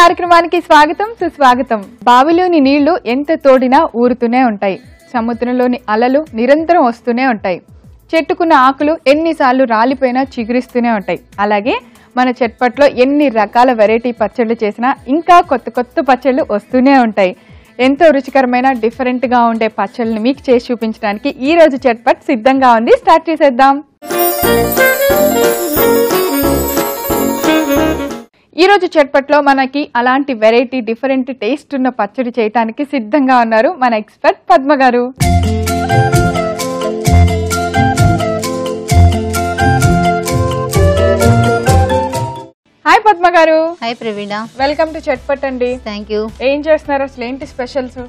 కార్యక్రమానికి స్వాగతం సుస్వాగతం. బావిలోని నీళ్లు ఎంత తోడినా ఊరుతూనే ఉంటాయి. సముద్రంలోని అలలు నిరంతరం వస్తూనే ఉంటాయి. చెట్టుకున్న ఆకులు ఎన్నిసార్లు రాలిపోయినా చిగురిస్తూనే ఉంటాయి. అలాగే మన చట్పట్లో ఎన్ని రకాల వెరైటీ పచ్చళ్ళు చేసినా ఇంకా కొత్త కొత్త పచ్చళ్ళు వస్తూనే ఉంటాయి. ఎంతో రుచికరమైన డిఫరెంట్ గా ఉండే పచ్చళ్ళని మీకు చేసి చూపించడానికి ఈ రోజు చట్పట్ సిద్ధంగా ఉంది. స్టార్ట్ చేసేద్దాం. ఈ రోజు చట్పట్లో మనకి అలాంటి వెరైటీ డిఫరెంట్ టేస్ట్ ఉన్న పచ్చడి చేయడానికి సిద్ధంగా ఉన్నారు మన ఎక్స్పర్ట్ పద్మ గారు. హాయ్ పద్మ గారు. Hi Praveena. Welcome to Chatpat అండి. Thank you. ఏం చేస్తున్నారు అసలు? ఏంటి స్పెషల్స్?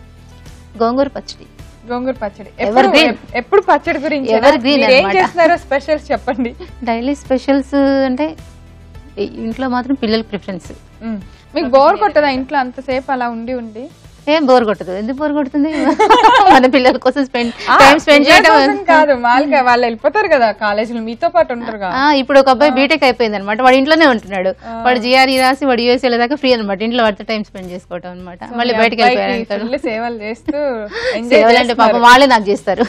గోంగూర పచ్చడి. గోంగూర పచ్చడి ఎప్పుడు పచ్చడి గురించి ఏం చేస్తున్నారో స్పెషల్స్ చెప్పండి. డైలీ స్పెషల్స్ అంటే ఇంట్లో మాత్రం పిల్లల ప్రిఫరెన్స్. మీకు బోర్ కొట్టదా ఇంట్లో అంతసేపు అలా ఉండి ఉండి? ఏం బోర్ కొట్టదు. ఎందుకు బోర్ కొడుతుంది? మన పిల్లల కోసం టైం స్పెండ్ చేయడం కాదు, మామూలుగా వాళ్ళు వెళ్ళిపోతారు కదా కాలేజీలో, మీతో పాటు ఉంటారు కదా. ఇప్పుడు ఒక అబ్బాయి బీటెక్ అయిపోయింది అనమాట, వాడు ఇంట్లోనే ఉంటున్నాడు. వాడు జిఆర్ఈ రాసి వాడు యూఎస్ వెళ్ళేదాకా ఫ్రీ అనమాట, ఇంట్లో వాడితో టైం స్పెండ్ చేసుకోవడం అనమాట. మళ్ళీ బయటకు వెళ్ళిపోయారు. సేవలు చేస్తూ సేవలు అంటే పాపం వాళ్ళే నాకు చేస్తారు,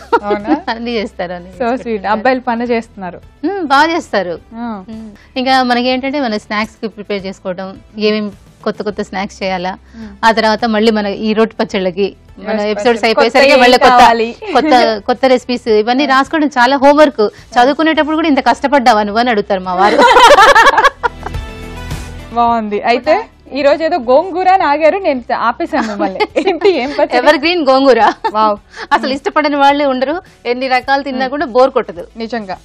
అన్ని చేస్తారు. So sweet. అబ్బాయిలు పని చేస్తున్నారు, బాగా చేస్తారు. ఇంకా మనకి ఏంటంటే మన స్నాక్స్ కి ప్రిపేర్ చేసుకోవడం, ఏమేమి కొత్త కొత్త స్నాక్స్ చేయాలా, ఆ తర్వాత మళ్ళీ మన ఈ రోటి పచ్చళ్ళకి మన ఎపిసోడ్స్ అయిపోయేసరికి మళ్ళీ కొత్త కొత్త రెసిపీస్ ఇవన్నీ రాసుకోవడం చాలా హోంవర్క్. చదువుకునేటప్పుడు కూడా ఇంత కష్టపడ్డావా నువ్వు అని అడుగుతారు మా వారు. బాగుంది. అయితే ఈ రోజు ఏదో గోంగూర అని ఆగారు, నేను ఆపేసాను మిమ్మల్ని. ఎవర్ గ్రీన్ గోంగూర. అసలు ఇష్టపడని వాళ్ళే ఉండరు, ఎన్ని రకాలు తిన్నా కూడా బోర్ కొట్టదు నిజంగా.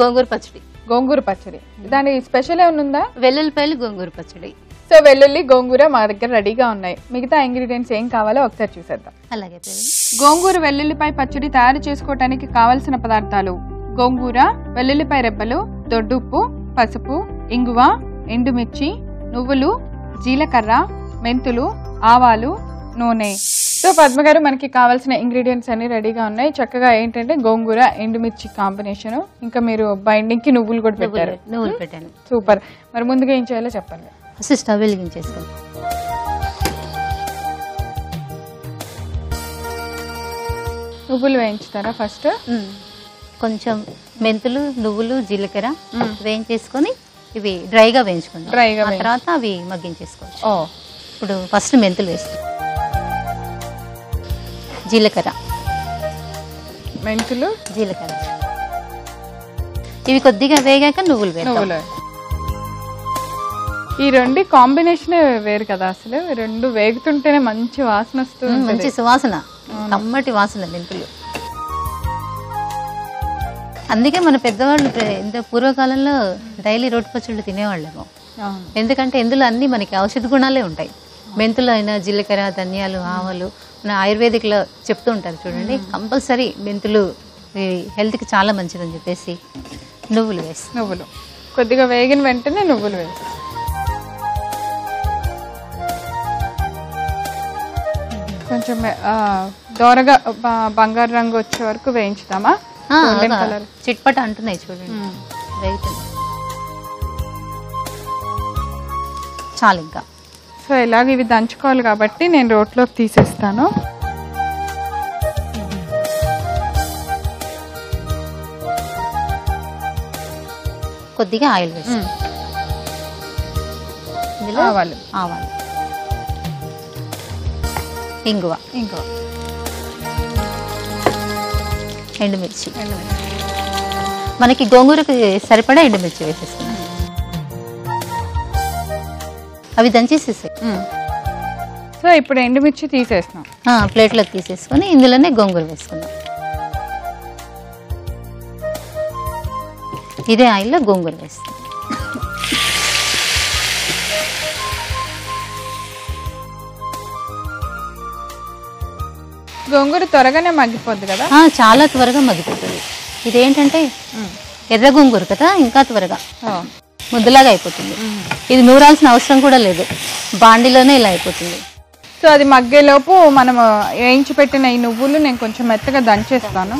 గోంగూర పచ్చడి. గోంగూర పచ్చడి దాని స్పెషల్ ఏమైనా ఉందా? వెల్లుల్లిపాయలు గోంగూర పచ్చడి. సో వెల్లుల్లి గోంగూర మా దగ్గర రెడీగా ఉన్నాయి. మిగతా ఇంగ్రీడియంట్స్ ఏం కావాలో ఒకసారి చూసేద్దాం. అలాగే. గోంగూర వెల్లుల్లిపాయ పచ్చడి తయారు చేసుకోవడానికి కావలసిన పదార్థాలు: గోంగూర, వెల్లుల్లిపాయ రెబ్బలు, దొడ్డుప్పు, పసుపు, ఇంగువ, ఎండుమిర్చి, నువ్వులు, జీలకర్ర, మెంతులు, ఆవాలు, నూనె. సో పద్మ గారు, మనకి కావాల్సిన ఇంగ్రీడియంట్స్ అన్ని రెడీగా ఉన్నాయి. చక్కగా ఏంటంటే గోంగూర ఎండుమిర్చి కాంబినేషన్, ఇంకా మీరు బైండింగ్ కి నువ్వులు కూడా పెట్టారు. నువ్వులు పెట్టాను. సూపర్. మరి ముందుగా ఏం చేయాలో చెప్పండి. ఫస్ట్ స్టవ్ వెలిగించేసుకోండి. నువ్వులు వేయించుతారా ఫస్ట్? కొంచెం మెంతులు, నువ్వులు, జీలకర్ర వేయించేసుకొని ఇవి డ్రైగా వేయించుకోండి. తర్వాత అవి మగ్గించేసుకోవచ్చు. ఇప్పుడు ఫస్ట్ మెంతులు వేస్తాం, జీలకర్ర, మెంతులు, జీలకర్ర ఇవి కొద్దిగా వేగాక నువ్వులు వేస్తాం. ఈ రెండు కాంబినేషన్ వేరు కదా, అసలు రెండు వేగుతుంటేనే మంచి వాసన వస్తుంది. మంచి సువాసన, కమ్మటి వాసన మెంతులు. అందుకే మన పెద్దవాళ్ళు ఇంత పూర్వకాలంలో డైలీ రోటి పచ్చళ్ళు తినేవాళ్ళేమో. ఎందుకంటే ఇందులో అన్ని మనకి ఔషధ గుణాలే ఉంటాయి. మెంతులు అయినా, జీలకర్ర, ధనియాలు, ఆవాలు, మన ఆయుర్వేదిక్ లో చెప్తూ ఉంటారు చూడండి, కంపల్సరీ మెంతులు హెల్త్ కి చాలా మంచిదని చెప్పేసి నువ్వులు వేసి, నువ్వులు కొద్దిగా వేగిన వెంటనే నువ్వులు వేసి కొంచెం దోరగా బంగారు రంగు వచ్చే వరకు వేయించుదామా? చిట్పట అంటున్నాయి చూడండి, వేగుతుంది చాలు ఇంకా. సో ఇలాగ ఇవి దంచుకోవాలి కాబట్టి నేను రోట్లోకి తీసేస్తాను. కొద్దిగా ఆయిల్ వేసి, ఆవాలు, ఇంగువ, ఎండుమిర్చి, మనకి గోంగూరకు సరిపడా ఎండుమిర్చి వేసేసుకున్నాం. అవి దంచేసేసాయి. సో ఇప్పుడు ఎండుమిర్చి తీసేస్తున్నాం, ప్లేట్లోకి తీసేసుకొని ఇందులోనే గోంగూర వేసుకున్నాం. ఇదే ఆయిల్లో గోంగూర వేస్తాం. గోంగూర త్వరగానే మగ్గిపోద్ది కదా? చాలా త్వరగా మగ్గిపోతుంది. ఇదేంటంటే ఎర్ర గోంగూర కదా, ఇంకా త్వరగా ముద్దలాగా అయిపోతుంది. ఇది నూరాల్సిన అవసరం కూడా లేదు, బాండిలోనే ఇలా అయిపోతుంది. సో అది మగ్గేలోపు మనం వేయించి పెట్టిన ఈ నువ్వులు నేను కొంచెం మెత్తగా దంచేస్తాను.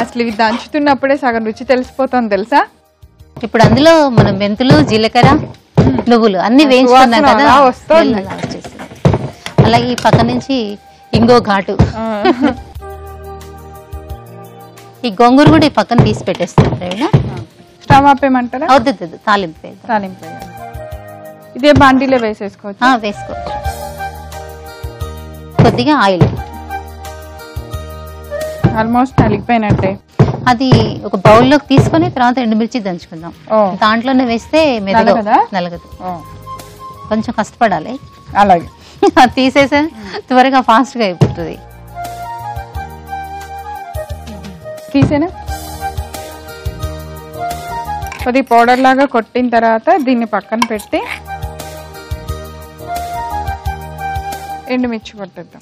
అసలు ఇవి దంచుతున్నప్పుడే సగం రుచి తెలిసిపోతుంది తెలుసా. ఇప్పుడు అందులో మనం మెంతులు, జీలకర్ర, నువ్వులు అన్ని వేయించుకున్నాం కదా, అలా వస్తుంది. అలా వచ్చేసింది. అలాగే ఈ పక్క నుంచి ఇంకో ఘాటు. ఈ గోంగూర కూడా ఈ పక్కన తీసి పెట్టేస్తాం ప్రవీణ. స్టవ్ ఆపేయమంటారా? వద్దు, తాలింపు. ఇదే బండిలో వేసేసుకోవచ్చు. వేసుకోవచ్చు. కొద్దిగా ఆయిల్, ఆల్మోస్ట్ నలిగిపోయినట్టే. అది ఒక బౌల్లోకి తీసుకొని తర్వాత ఎండుమిర్చి దంచుకుందాం. దాంట్లోనే వేస్తే నలగదు. కొంచెం కష్టపడాలి. అలాగే తీసేసా త్వరగా ఫాస్ట్ గా అయిపోతుంది. తీసేనా కొద్ది పౌడర్ లాగా కొట్టిన తర్వాత దీన్ని పక్కన పెట్టి ఎండుమిర్చి కొట్టేద్దాం.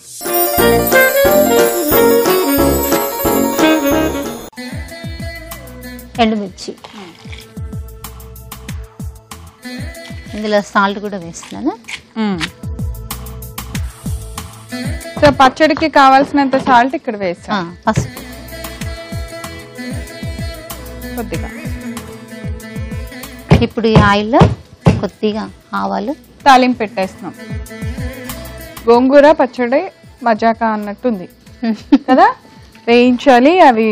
ఎండుమిర్చి, ఇందులో సాల్ట్ కూడా వేస్తున్నాను. సో పచ్చడికి కావాల్సినంత సాల్ట్ ఇక్కడ వేస్తాం. పసుపు కొద్దిగా. ఇప్పుడు ఈ ఆయిల్లో కొద్దిగా ఆవాలు, తాలింపు పెట్టేస్తున్నాం. గోంగూర పచ్చడి మజాకా అన్నట్టుంది కదా. వేయించాలి, అవి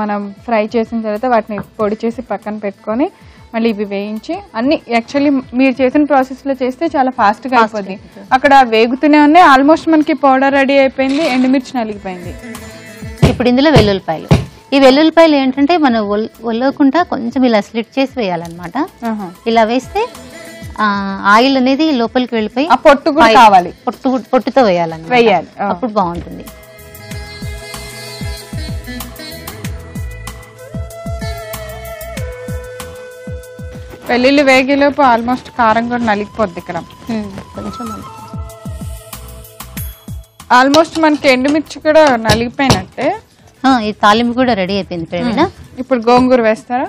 మనం ఫ్రై చేసిన తర్వాత వాటిని పొడి చేసి పక్కన పెట్టుకొని మళ్ళీ ఇవి వేయించి అన్ని యాక్చువల్లీ మీరు చేసిన ప్రాసెస్లో చేస్తే చాలా ఫాస్ట్గా అయిపోద్ది. అక్కడ వేగుతూనే ఉన్నాయి. ఆల్మోస్ట్ మనకి పౌడర్ రెడీ అయిపోయింది, ఎండుమిర్చి నలిగిపోయింది. ఇప్పుడు ఇందులో వెల్లుల్లిపాయలు. ఈ వెల్లుల్లిపాయలు ఏంటంటే మనం ఒల్లకుండా కొంచెం ఇలా స్లిట్ చేసి వేయాలన్నమాట. ఇలా వేస్తే ఆయిల్ అనేది లోపలికి వెళ్ళిపోయి పొట్టు కూడా కావాలి, పొట్టుతో వేయాలి, అప్పుడు బాగుంటుంది. వెల్లుల్లి వేగేలోపు ఆల్మోస్ట్ కారం కూడా నలిగిపోద్ది ఇక్కడ కొంచెం. ఆల్మోస్ట్ మనకి ఎండుమిర్చి కూడా నలిగిపోయినట్టే. ఈ తాలింపు కూడా రెడీ అయిపోయింది ప్రవీణ. ఇప్పుడు గోంగూర వేస్తారా?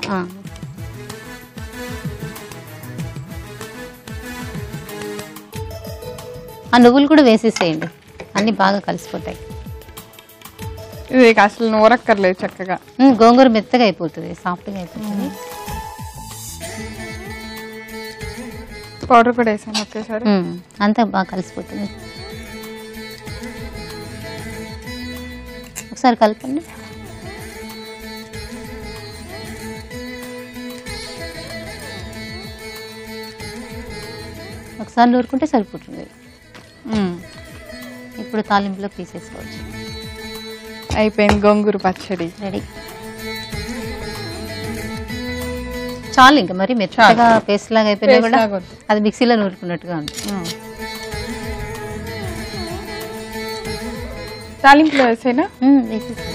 ఆ నువ్వులు కూడా వేసేసేయండి, అన్ని బాగా కలిసిపోతాయి. ఇది అసలు నూరక్కర్లేదు, చక్కగా గోంగూర మెత్తగా అయిపోతుంది, సాఫ్ట్గా అయిపోతుంది. పౌడర్ కూడా వేసాను ఒకేసారి, అంతా బాగా కలిసిపోతుంది. ఒకసారి కలపండి. ఒకసారి నూరుకుంటే సరిపోతుంది. ఇప్పుడు తాలింపులో తీసేసుకోవచ్చు. అయిపోయింది గోంగూర పచ్చడి రెడీ. చాలు, ఇంకా మరి మెత్తగా పేస్ట్ లాగా అయిపోయినా కూడా అది మిక్సీలో నూరుకున్నట్టుగా ఉంటుంది. తాలింపులో వేసేనా? వేసేసి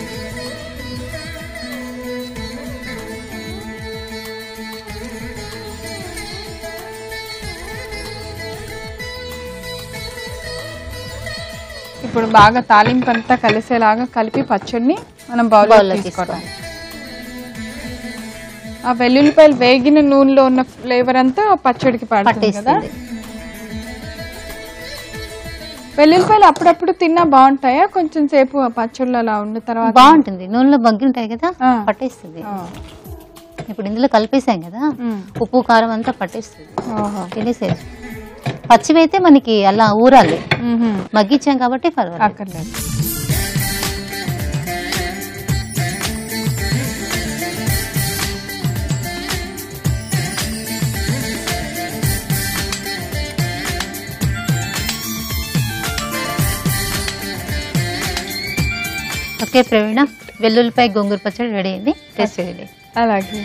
ఇప్పుడు బాగా తాలింపు అంతా కలిసేలాగా కలిపి పచ్చడిని మనం బౌల్లో తీసుకోవడం. ఆ వెల్లుల్లిపాయలు వేగిన నూనెలో ఉన్న ఫ్లేవర్ అంతా పచ్చడికి పడుతుంది కదా. వెల్లుల్లిపాయలు అప్పుడప్పుడు తిన్నా బాగుంటాయా? కొంచెం సేపు పచ్చళ్ళు అలా ఉన్న తర్వాత బాగుంటుంది, నూనెలో బగ్గి ఉంటాయి కదా, పట్టేస్తుంది. ఇప్పుడు ఇందులో కలిపేసాం కదా, ఉప్పు కారం అంతా పట్టేస్తుంది, తినేసేది. పచ్చివైతే మనకి అలా ఊరాలి, మగ్గిచ్చాం కాబట్టి పర్వాలేదు. ఓకే ప్రవీణ, వెల్లుల్లిపాయ గోంగూర పచ్చడి రెడీ అయింది, టేస్ట్ చేయండి. అలాగే.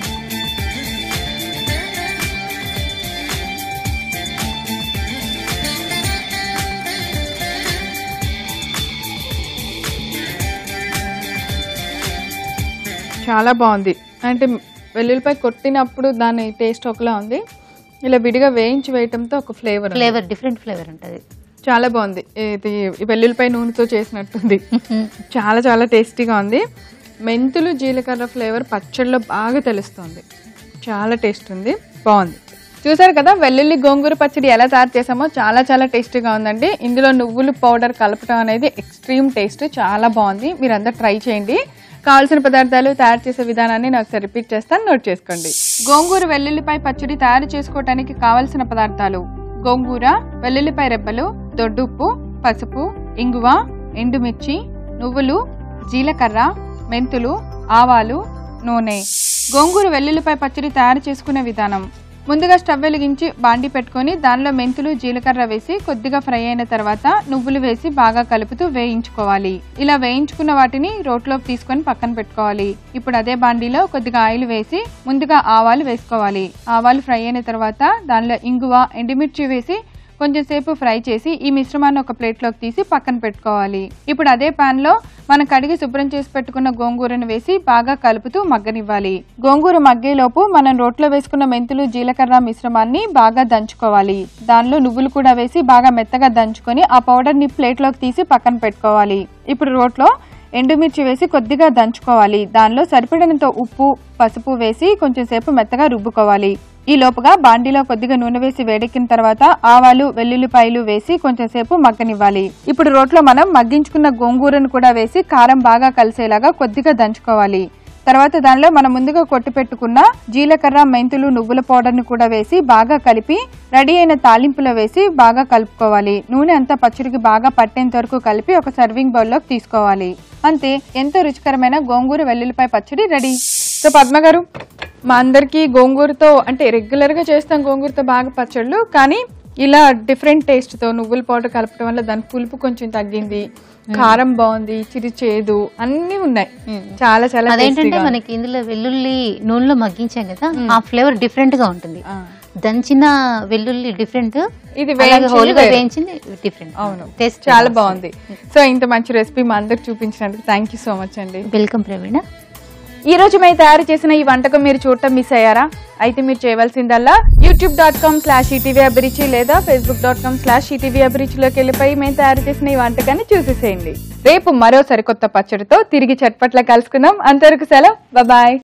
చాలా బాగుంది. అంటే వెల్లుల్లిపాయ కొట్టినప్పుడు దాని టేస్ట్ ఒకలా ఉంది, ఇలా విడిగా వేయించి వేయటంతో ఒక ఫ్లేవర్ డిఫరెంట్ ఫ్లేవర్ ఉంటుంది. చాలా బాగుంది. ఇది వెల్లుల్లిపాయ నూనెతో చేసినట్టుంది. చాలా చాలా టేస్టీగా ఉంది. మెంతులు జీలకర్ర ఫ్లేవర్ పచ్చడిలో బాగా తెలుస్తుంది. చాలా టేస్ట్ ఉంది, బాగుంది. చూసారు కదా వెల్లుల్లి గోంగూర పచ్చడి ఎలా తయారు చేసామో, చాలా చాలా టేస్టీగా ఉందండి. ఇందులో నువ్వులు పౌడర్ కలపడం అనేది ఎక్స్ట్రీమ్ టేస్ట్, చాలా బాగుంది. మీరందరూ ట్రై చేయండి. కావాల్సిన పదార్థాలు తయారు చేసే విధానాన్ని నేను ఒకసారి రిపీట్ చేస్తాను, నోట్ చేసుకోండి. గోంగూర వెల్లుల్లిపాయ పచ్చడి తయారు చేసుకోవడానికి కావలసిన పదార్థాలు: గోంగూర, వెల్లుల్లిపాయ రెబ్బలు, దొడ్డుప్పు, పసుపు, ఇంగువ, ఎండుమిర్చి, నువ్వులు, జీలకర్ర, మెంతులు, ఆవాలు, నూనె. గోంగూర వెల్లుల్లిపాయ పచ్చడి తయారు చేసుకునే విధానం: ముందుగా స్టవ్ వెలిగించి బాండి పెట్టుకొని దానిలో మెంతులు, జీలకర్ర వేసి కొద్దిగా ఫ్రై అయిన తర్వాత నువ్వులు వేసి బాగా కలుపుతూ వేయించుకోవాలి. ఇలా వేయించుకున్న వాటిని రోట్లోకి తీసుకొని పక్కన పెట్టుకోవాలి. ఇప్పుడు అదే బాండీలో కొద్దిగా ఆయిల్ వేసి ముందుగా ఆవాలు వేసుకోవాలి. ఆవాలు ఫ్రై అయిన తర్వాత దానిలో ఇంగువ, ఎండుమిర్చి వేసి కొంచెం సేపు ఫ్రై చేసి ఈ మిశ్రమాన్ని ఒక ప్లేట్లోకి తీసి పక్కన పెట్టుకోవాలి. ఇప్పుడు అదే పాన్ లో మనం కడిగి శుభ్రం చేసి పెట్టుకున్న గోంగూరను వేసి బాగా కలుపుతూ మగ్గనివ్వాలి. గోంగూర మగ్గేలోపు మనం రోట్లో వేసుకున్న మెంతులు, జీలకర్ర మిశ్రమాన్ని బాగా దంచుకోవాలి. దానిలో నువ్వులు కూడా వేసి బాగా మెత్తగా దంచుకొని ఆ పౌడర్ ని ప్లేట్లోకి తీసి పక్కన పెట్టుకోవాలి. ఇప్పుడు రోట్లో ఎండుమిర్చి వేసి కొద్దిగా దంచుకోవాలి. దానిలో సరిపడినంత ఉప్పు, పసుపు వేసి కొంచెం సేపు మెత్తగా రుబ్బుకోవాలి. ఈ లోపుగా బాండీలో కొద్దిగా నూనె వేసి వేడెక్కిన తర్వాత ఆవాలు, వెల్లుల్లిపాయలు వేసి కొంచెం సేపు మగ్గనివ్వాలి. ఇప్పుడు రోట్లో మనం మగ్గించుకున్న గోంగూరను కూడా వేసి కారం బాగా కలిసేలాగా కొద్దిగా దంచుకోవాలి. తర్వాత దానిలో మనం ముందుగా కొట్టి పెట్టుకున్న జీలకర్ర, మెంతులు, నువ్వుల పౌడర్ ని కూడా వేసి బాగా కలిపి రెడీ అయిన తాలింపులో వేసి బాగా కలుపుకోవాలి. నూనె అంతా పచ్చడికి బాగా పట్టేంత వరకు కలిపి ఒక సర్వింగ్ బౌల్లోకి తీసుకోవాలి. అంతే, ఎంతో రుచికరమైన గోంగూర వెల్లుల్లిపాయ పచ్చడి రెడీ. సో పద్మ గారు, మా అందరికి గోంగూరతో అంటే రెగ్యులర్ గా చేస్తాం గోంగూరతో బాగా పచ్చళ్ళు, కానీ ఇలా డిఫరెంట్ టేస్ట్ తో నువ్వుల పౌడర్ కలపడం వల్ల దాని పులుపు కొంచెం తగ్గింది, కారం బాగుంది, చిరి చేదు అన్ని ఉన్నాయి. చాలా చాలా అదేంటంటే మనకి ఇందులో వెల్లుల్లి నూనెలో మగ్గించాం కదా, ఆ ఫ్లేవర్ డిఫరెంట్ గా ఉంటుంది. దంచిన వెల్లుల్లి డిఫరెంట్, ఇది హోల్గా వేయించింది డిఫరెంట్. అవును, టేస్ట్ చాలా బాగుంది. సో ఇంత మంచి రెసిపీ మా అందరికి చూపించినందుకు థ్యాంక్ యూ సో మచ్ అండి. వెల్కమ్ ప్రవీణ. ఈ రోజు మేము తయారు చేసిన ఈ వంటకం మీరు చూడటం మిస్ అయ్యారా? అయితే మీరు చేయవలసిందల్లా youtube.com/ETV అభిరుచి లేదా facebook.com/ETV అభిరుచిలోకి వెళ్ళిపోయి మేము తయారు చేసిన ఈ వంటకాన్ని చూసేసేయండి. రేపు మరో సరికొత్త పచ్చడితో తిరిగి చట్పట్ల కలుసుకుందాం. అంతవరకు సెలవు, బాయ్.